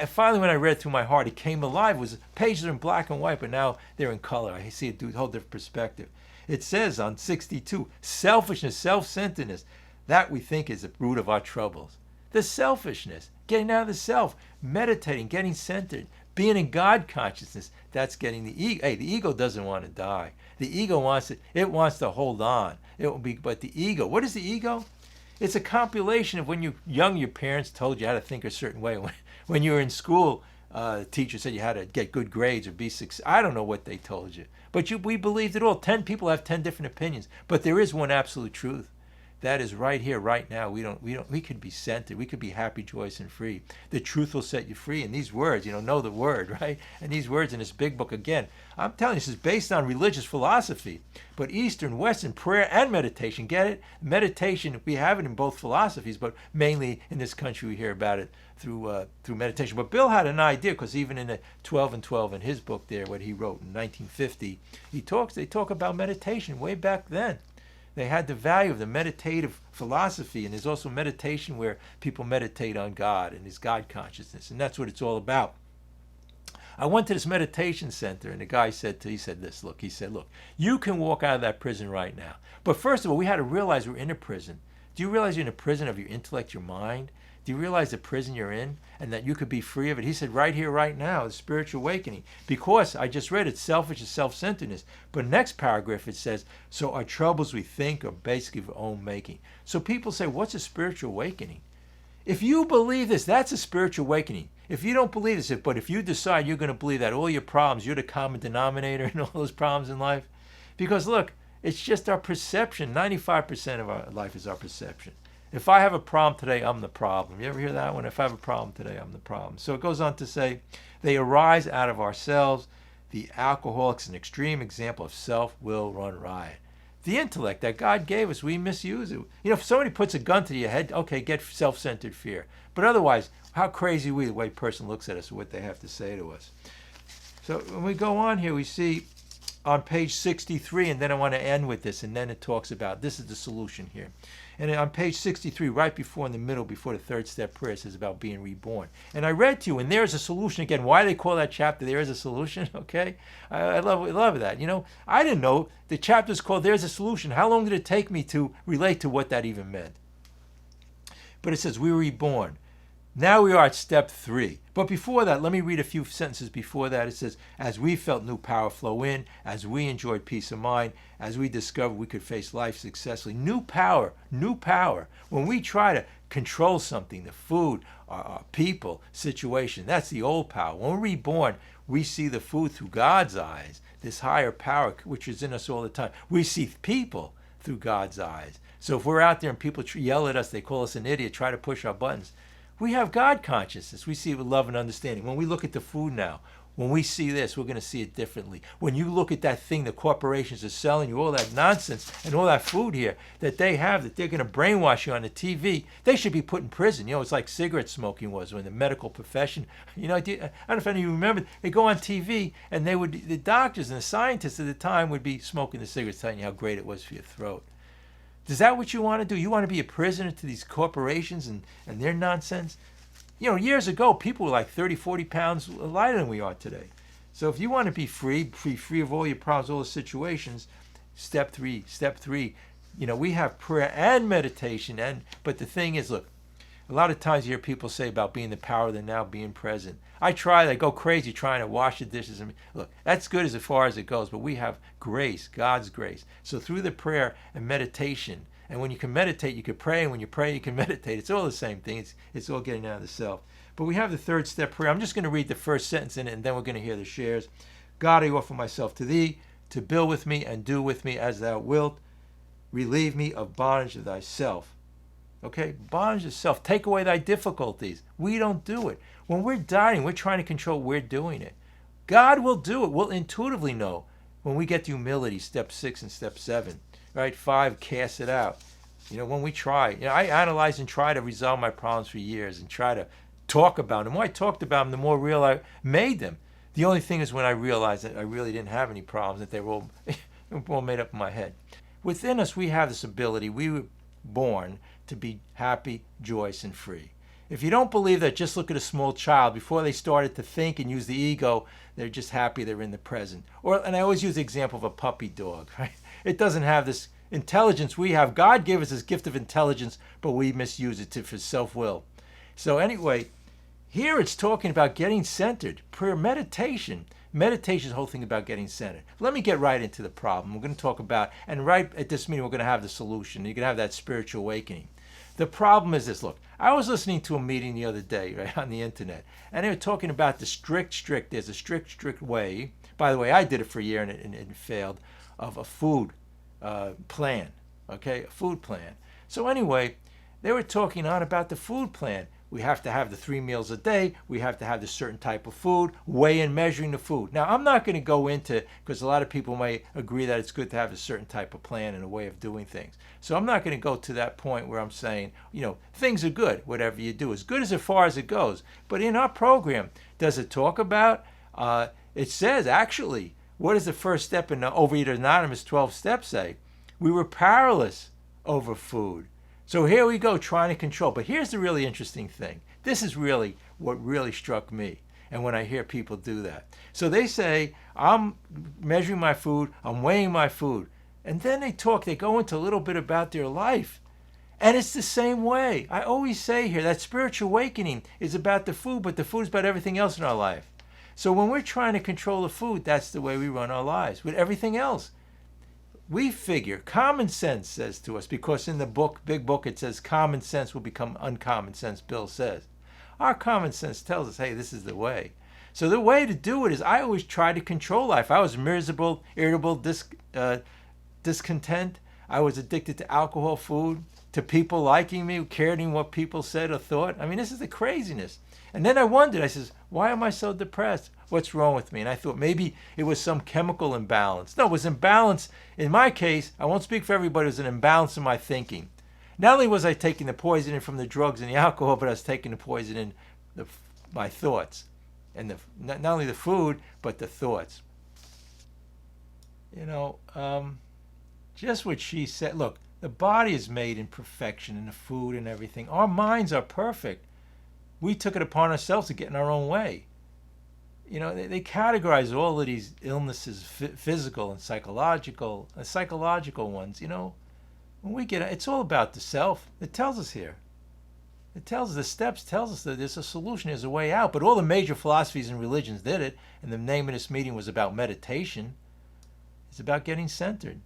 Finally, when I read through my heart, it came alive. It was pages are in black and white, but now they're in color. I see it through a whole different perspective. It says on 62, selfishness, self-centeredness, that we think is the root of our troubles. The selfishness, getting out of the self, meditating, getting centered, being in God consciousness, that's getting the ego. Hey, the ego doesn't want to die. The ego wants it wants to hold on. But the ego, what is the ego? It's a compilation of when you're young, your parents told you how to think a certain way. When you were in school, the teacher said you had to get good grades or be successful. I don't know what they told you. But we believed it all. 10 people have 10 different opinions. But there is one absolute truth. That is right here, right now. We could be centered. We could be happy, joyous, and free. The truth will set you free. And these words, know the word, right? And these words in this big book, again, I'm telling you, this is based on religious philosophy. But Eastern, Western, prayer and meditation, get it? Meditation, we have it in both philosophies, but mainly in this country we hear about it through meditation. But Bill had an idea, because even in the 12 and 12 in his book there, what he wrote in 1950, they talk about meditation way back then. They had the value of the meditative philosophy, and there's also meditation where people meditate on God and his God consciousness, and that's what it's all about. I went to this meditation center, and the guy said, look, you can walk out of that prison right now. But first of all, we had to realize we're in a prison. Do you realize you're in a prison of your intellect, your mind? Do you realize the prison you're in and that you could be free of it? He said, right here, right now, the spiritual awakening. Because I just read it, selfish is self-centeredness. But next paragraph it says, so our troubles we think are basically of our own making. So people say, what's a spiritual awakening? If you believe this, that's a spiritual awakening. If you don't believe this, but if you decide you're going to believe that all your problems, you're the common denominator in all those problems in life. Because look, it's just our perception. 95% of our life is our perception. If I have a problem today, I'm the problem. You ever hear that one? If I have a problem today, I'm the problem. So it goes on to say, they arise out of ourselves. The alcoholic's an extreme example of self-will run riot. The intellect that God gave us, we misuse it. If somebody puts a gun to your head, okay, get self-centered fear. But otherwise, how crazy are we, the way a person looks at us, or what they have to say to us. So when we go on here, we see on page 63, and then I want to end with this, and then it talks about, this is the solution here. And on page 63, right before in the middle, before the third step prayer, it says about being reborn. And I read to you, and there's a solution again. Why they call that chapter, There is a Solution, okay? I love that. I didn't know the chapter's called There's a Solution. How long did it take me to relate to what that even meant? But it says, we were reborn. Now we are at step 3. But before that, let me read a few sentences before that. It says, as we felt new power flow in, as we enjoyed peace of mind, as we discovered we could face life successfully. New power, new power. When we try to control something, the food, our people, situation, that's the old power. When we're reborn, we see the food through God's eyes, this higher power which is in us all the time. We see people through God's eyes. So if we're out there and people yell at us, they call us an idiot, try to push our buttons, we have God consciousness. We see it with love and understanding. When we look at the food now, when we see this, we're going to see it differently. When you look at that thing the corporations are selling you, all that nonsense and all that food here that they have, that they're going to brainwash you on the TV, they should be put in prison. It's like cigarette smoking was when the medical profession, I don't know if any of you remember, they go on TV and the doctors and the scientists at the time would be smoking the cigarettes, telling you how great it was for your throat. Is that what you want to do? You want to be a prisoner to these corporations and their nonsense? Years ago, people were like 30, 40 pounds lighter than we are today. So if you want to be free of all your problems, all the situations, step 3, we have prayer and meditation. But the thing is, look, a lot of times you hear people say about being the power of the now, being present. I go crazy trying to wash the dishes. Look, that's good as far as it goes, but we have grace, God's grace. So through the prayer and meditation, and when you can meditate, you can pray, and when you pray, you can meditate. It's all the same thing. It's all getting out of the self. But we have the third step prayer. I'm just going to read the first sentence in it, and then we're going to hear the shares. God, I offer myself to thee, to build with me and do with me as thou wilt. Relieve me of bondage of thyself. Okay, bondage of self. Take away thy difficulties. We don't do it. When we're dying, we're trying to control, we're doing it. God will do it. We'll intuitively know when we get to humility, step 6 and step 7. Right? 5, cast it out. When we try. I analyze and try to resolve my problems for years and try to talk about them. The more I talked about them, the more real I made them. The only thing is when I realized that I really didn't have any problems, that they were all made up in my head. Within us, we have this ability. We were born to be happy, joyous, and free. If you don't believe that, just look at a small child. Before they started to think and use the ego, they're just happy they're in the present. And I always use the example of a puppy dog, right? It doesn't have this intelligence we have. God gave us this gift of intelligence, but we misuse it for self-will. So anyway, here it's talking about getting centered. Prayer, meditation. Meditation is the whole thing about getting centered. Let me get right into the problem. We're going to talk about, and right at this meeting, we're going to have the solution. You're going to have that spiritual awakening. The problem is this. Look, I was listening to a meeting the other day, right, on the internet, and they were talking about the there's a strict way. By the way, I did it for a year and it failed, of a food plan, okay, a food plan. So anyway, they were talking on about the food plan. We have to have the 3 meals a day. We have to have this certain type of food, weigh and measuring the food. Now, I'm not going to go into, because a lot of people may agree that it's good to have a certain type of plan and a way of doing things. So I'm not going to go to that point where I'm saying, things are good, whatever you do. As good as far as it goes. But in our program, does it talk about, it says, actually, what is the first step in the Overeaters Anonymous 12 steps say? We were powerless over food. So here we go, trying to control. But here's the really interesting thing. This is really what really struck me. And when I hear people do that. So they say, I'm measuring my food, I'm weighing my food. And then they go into a little bit about their life. And it's the same way. I always say here that spiritual awakening is about the food, but the food is about everything else in our life. So when we're trying to control the food, that's the way we run our lives. With everything else, we figure, common sense says to us, because in the book, big book, it says common sense will become uncommon sense, Bill says. Our common sense tells us, hey, this is the way. So the way to do it is I always try to control life. I was miserable, irritable, discontent. I was addicted to alcohol, food, to people liking me, caring what people said or thought. I mean, this is the craziness. And then I wondered, I says, why am I so depressed? What's wrong with me? And I thought maybe it was some chemical imbalance. No, it was imbalance. In my case, I won't speak for everybody, it was an imbalance in my thinking. Not only was I taking the poison in from the drugs and the alcohol, but I was taking the poison in my thoughts. And not only the food, but the thoughts. Just what she said. Look, the body is made in perfection, in the food and everything. Our minds are perfect. We took it upon ourselves to get in our own way. They categorize all of these illnesses, physical and psychological ones. When we it's all about the self. It tells us here. It tells us, the steps tells us that there's a solution, there's a way out. But all the major philosophies and religions did it, and the name of this meeting was about meditation. It's about getting centered.